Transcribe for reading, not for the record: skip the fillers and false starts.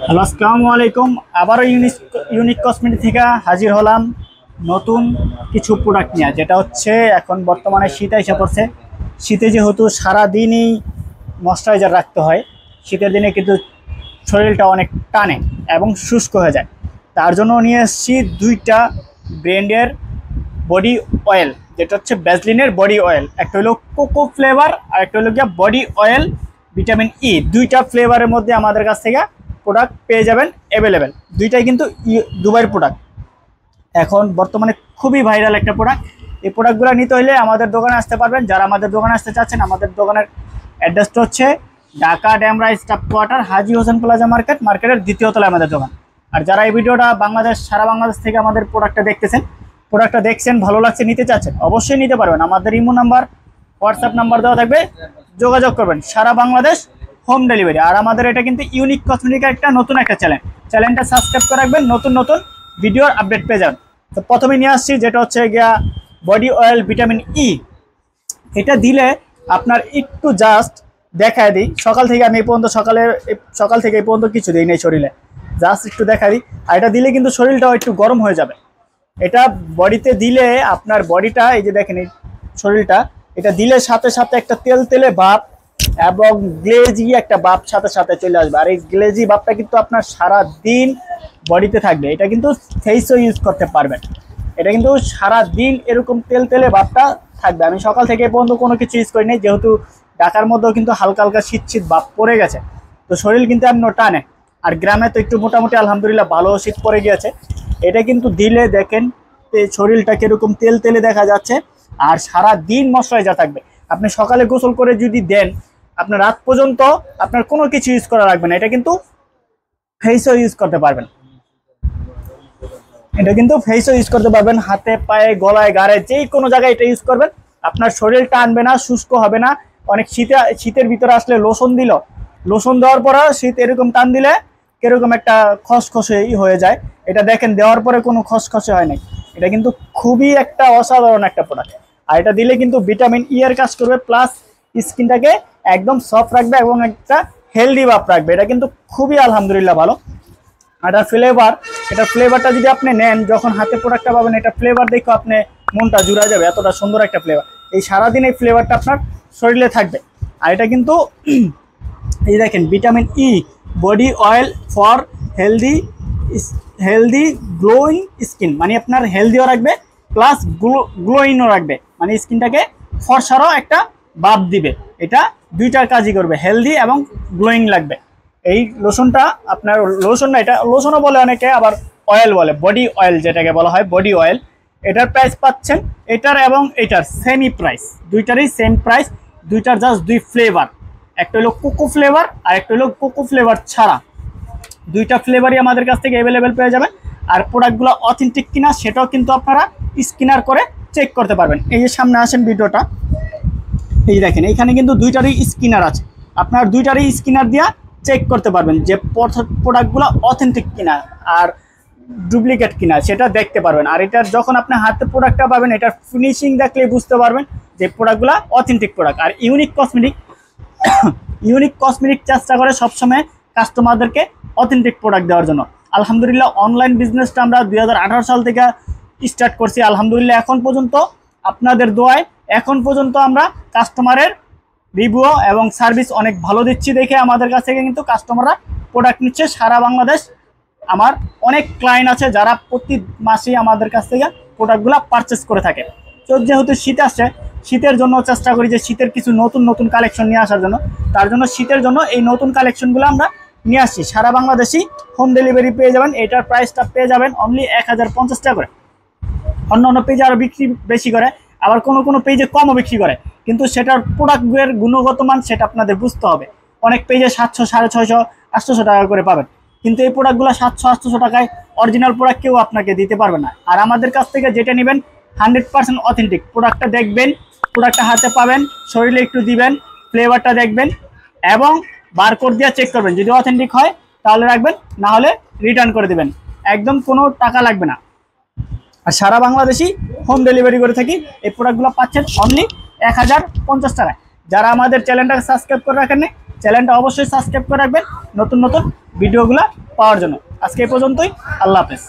Hello, আসসালামু আলাইকুম। আবারও ইউনিক কসমেটিক থেকে হাজির হলাম নতুন কিছু প্রোডাক্ট নিয়ে, যেটা হচ্ছে এখন বর্তমানে শীত এসে পড়ছে। শীতে যেহেতু সারাদিনই ময়শ্চারাইজার রাখতে হয়, শীতের দিনে কিন্তু শরীরটা অনেক টানে এবং শুষ্ক হয়ে যায়। তার জন্য নিয়ে এসেছি দুইটা ব্র্যান্ডের বডি অয়েল, যেটা হচ্ছে ভ্যাসলিনের বডি অয়েল। একটা হলো কোকো ফ্লেভার আর একটা হলো গিয়া বডি অয়েল ভিটামিন ই। দুইটা ফ্লেভারের মধ্যে আমাদের কাছ থেকে প্রোডাক্ট পেয়ে যাবেন অ্যাভেলেবেল। দুইটাই কিন্তু দুবাইয়ের প্রোডাক্ট, এখন বর্তমানে খুবই ভাইরাল একটা প্রোডাক্ট। এই প্রোডাক্টগুলো নিতে হলে আমাদের দোকানে আসতে পারবেন। যারা আমাদের দোকানে আসতে চাচ্ছেন, আমাদের দোকানের অ্যাড্রেসটা হচ্ছে ঢাকা ড্যামরা স্টাফ কোয়ার্টার, হাজি হোসেন প্লাজা মার্কেটের দ্বিতীয় তলায় আমাদের দোকান। আর যারা এই ভিডিওটা সারা বাংলাদেশ থেকে আমাদের প্রোডাক্টটা দেখছেন, ভালো লাগছে, নিতে চাচ্ছেন, অবশ্যই নিতে পারবেন। আমাদের ইমো নাম্বার, হোয়াটসঅ্যাপ নাম্বার দেওয়া থাকবে, যোগাযোগ করবেন। সারা বাংলাদেশ হোম ডেলিভারি। আর আমাদের এটা কিন্তু ইউনিক কসমেটিকের একটা নতুন একটা চ্যানেলটা সাবস্ক্রাইব করে রাখবেন, নতুন নতুন ভিডিওর আপডেট পেয়ে যাবেন। তো প্রথমে নিয়ে আসছি যেটা হচ্ছে গিয়া বডি অয়েল ভিটামিন ই। এটা দিলে আপনার একটু জাস্ট দেখায় দিই, সকাল থেকে আমি সকাল থেকে এই পর্যন্ত কিছু দিই নেই শরীরে, জাস্ট একটু দেখায় দিই। আর এটা দিলে কিন্তু শরীরটাও একটু গরম হয়ে যাবে। এটা বডিতে দিলে আপনার বডিটা, এই যে দেখেন এই শরীরটা, এটা দিলে সাথে সাথে একটা তেলে ভাব এবং গ্লেজি একটা ভাব সাথে সাথে চলে আসবে। আর এই গ্লেজি ভাবটা কিন্তু আপনার সারা দিন বডিতে থাকবে। এটা কিন্তু ফেসও ইউজ করতে পারবেন। এটা কিন্তু সারা দিন এরকম তেলে ভাবটা থাকবে। আমি সকাল থেকে পর্যন্ত কোনো কিছু ইউজ করি নাই, যেহেতু ঢাকার মধ্যেও কিন্তু হালকা হালকা শীত ভাব পড়ে গেছে, তো শরীর কিন্তু এমন টানে। আর গ্রামে তো একটু মোটামুটি আলহামদুলিল্লাহ ভালো শীত পড়ে গিয়েছে। এটা কিন্তু দিলে দেখেন শরীরটা কিরকম তেলে দেখা যাচ্ছে, আর সারা দিন ময়শ্চারাইজার থাকবে। আপনি সকালে গোসল করে যদি দেন, আপনার রাত পর্যন্ত আপনার কোনো কিছু ইউজ করা লাগবে না। এটা কিন্তু ফেসও ইউজ করতে পারবেন। হাতে, পায়ে, গলায়, গাড়ে, যে কোনো জায়গায় এটা ইউজ করবেন। আপনার শরীর টানবে না, শুষ্ক হবে না। অনেক শীতের ভিতরে আসলে লোশন দেওয়ার পরে শীত এরকম টান দিলে কিরকম একটা খসখসে হয়ে যায়। এটা দেখেন দেওয়ার পরে কোনো খসখসে হয় নাই। এটা কিন্তু খুবই একটা অসাধারণ একটা প্রোডাক্ট। আর এটা দিলে কিন্তু ভিটামিন ই এর কাজ করবে, প্লাস স্কিনটাকে একদম সফট রাখবে এবং একটা হেলদি ভাব রাখবে। এটা কিন্তু খুবই আলহামদুলিল্লাহ ভালো। এটা ফ্লেভারটা যদি আপনি নেন, যখন হাতে প্রোডাক্টটা পাবেন, এটা ফ্লেভার দেখে আপনি মনটা জুড়ে যাবে, এতটা সুন্দর একটা ফ্লেভার। এই সারাদিন এই ফ্লেভারটা আপনার শরীরে থাকবে। আর এটা কিন্তু এই দেখেন vitamin E body oil for healthy glowing skin, মানে আপনার হেলদিও রাখবে প্লাস গ্লোয়িংও রাখবে, মানে স্কিনটাকে ফর্সারও একটা ভাব দিবে। এটা দুইটার কাজই করবে, হেলদি এবং গ্লোয়িং লাগবে। এই লোশনটা আপনার এটা লোশনও বলে অনেকে, আবার অয়েল বলে, বডি অয়েল যেটাকে বলা হয় বডি অয়েল। এটার প্রাইস পাচ্ছেন এটার এবং এটার সেমই প্রাইস, দুইটারই সেম প্রাইস। দুইটার জাস্ট দুই ফ্লেভার, একটা হলো কোকো ফ্লেভার আর একটা হলো কোকো ফ্লেভার ছাড়া। দুইটা ফ্লেভারই আমাদের কাছ থেকে অ্যাভেলেবেল পেয়ে যাবেন। আর প্রোডাক্টগুলো অথেন্টিক কিনা সেটাও কিন্তু আপনারা স্ক্যানার করে চেক করতে পারবেন। এই যে সামনে আসেন ভিডিওটা, এই দেখেন এখানে কিন্তু দুইটারই স্ক্যানার আছে। আপনার দুইটারই স্ক্যানার দিয়া চেক করতে পারবেন যে প্রোডাক্টগুলো অথেন্টিক কিনা আর ডুপ্লিকেট কিনা, সেটা দেখতে পারবেন। আর এটার যখন আপনি হাতে প্রোডাক্টটা পাবেন, এটার ফিনিশিং দেখলেই বুঝতে পারবেন যে প্রোডাক্টগুলো অথেন্টিক প্রোডাক্ট। আর ইউনিক কসমেটিক চেষ্টা করে সবসময় কাস্টমারদেরকে অথেন্টিক প্রোডাক্ট দেওয়ার জন্য। আলহামদুলিল্লাহ অনলাইন বিজনেসটা আমরা 2018 সাল থেকে স্টার্ট করছি। আলহামদুলিল্লাহ এখন পর্যন্ত আপনাদের দোয়ায় আমরা কাস্টমারের রিভিউ এবং সার্ভিস অনেক ভালো দিচ্ছি দেখে আমাদের কাছ থেকে কিন্তু কাস্টমাররা প্রোডাক্ট নিচ্ছে সারা বাংলাদেশ। আমার অনেক ক্লায়েন্ট আছে যারা প্রতি মাসেই আমাদের কাছ থেকে প্রোডাক্টগুলো পারচেস করে থাকে। তো যেহেতু শীত আসছে, শীতের জন্য চেষ্টা করি যে শীতের কিছু নতুন কালেকশন নিয়ে আসার জন্য। তার জন্য শীতের জন্য এই নতুন কালেকশনগুলো আমরা নিয়ে আসছি। সারা বাংলাদেশই হোম ডেলিভারি পেয়ে যাবেন। এটার প্রাইসটা পেয়ে যাবেন অনলি 1050 টাকা করে। অন্য পেজে আরও বিক্রি বেশি করে, আবার কোনো পেজে কমও বিক্রি করে, কিন্তু সেটার প্রোডাক্টের গুণগত মান সেটা আপনাদের বুঝতে হবে। অনেক পেজে 700, 650, 800 টাকা করে পাবেন, কিন্তু এই প্রোডাক্টগুলো 700-800 টাকায় অরিজিনাল প্রোডাক্ট কেউ আপনাকে দিতে পারবে না। আর আমাদের কাছ থেকে যেটা নেবেন 100% অথেন্টিক। প্রোডাক্টটা দেখবেন, প্রোডাক্টটা হাতে পাবেন, শরীরে একটু দিবেন, ফ্লেভারটা দেখবেন এবং বারকোড দিয়ে চেক করবেন। যদি অথেন্টিক হয় তাহলে রাখবেন, না হলে রিটার্ন করে দেবেন, একদম কোনো টাকা লাগবে না। আর সারা বাংলাদেশি হোম ডেলিভারি করে থাকি। এই প্রোডাক্টগুলো পাচ্ছেন অনলি 1050 টাকায়। যারা আমাদের চ্যানেলটাকে সাবস্ক্রাইব করে রাখেন, চ্যানেলটা অবশ্যই সাবস্ক্রাইব করে রাখবেন, নতুন ভিডিওগুলো পাওয়ার জন্য। আজকে এই পর্যন্তই, আল্লাহ হাফেজ।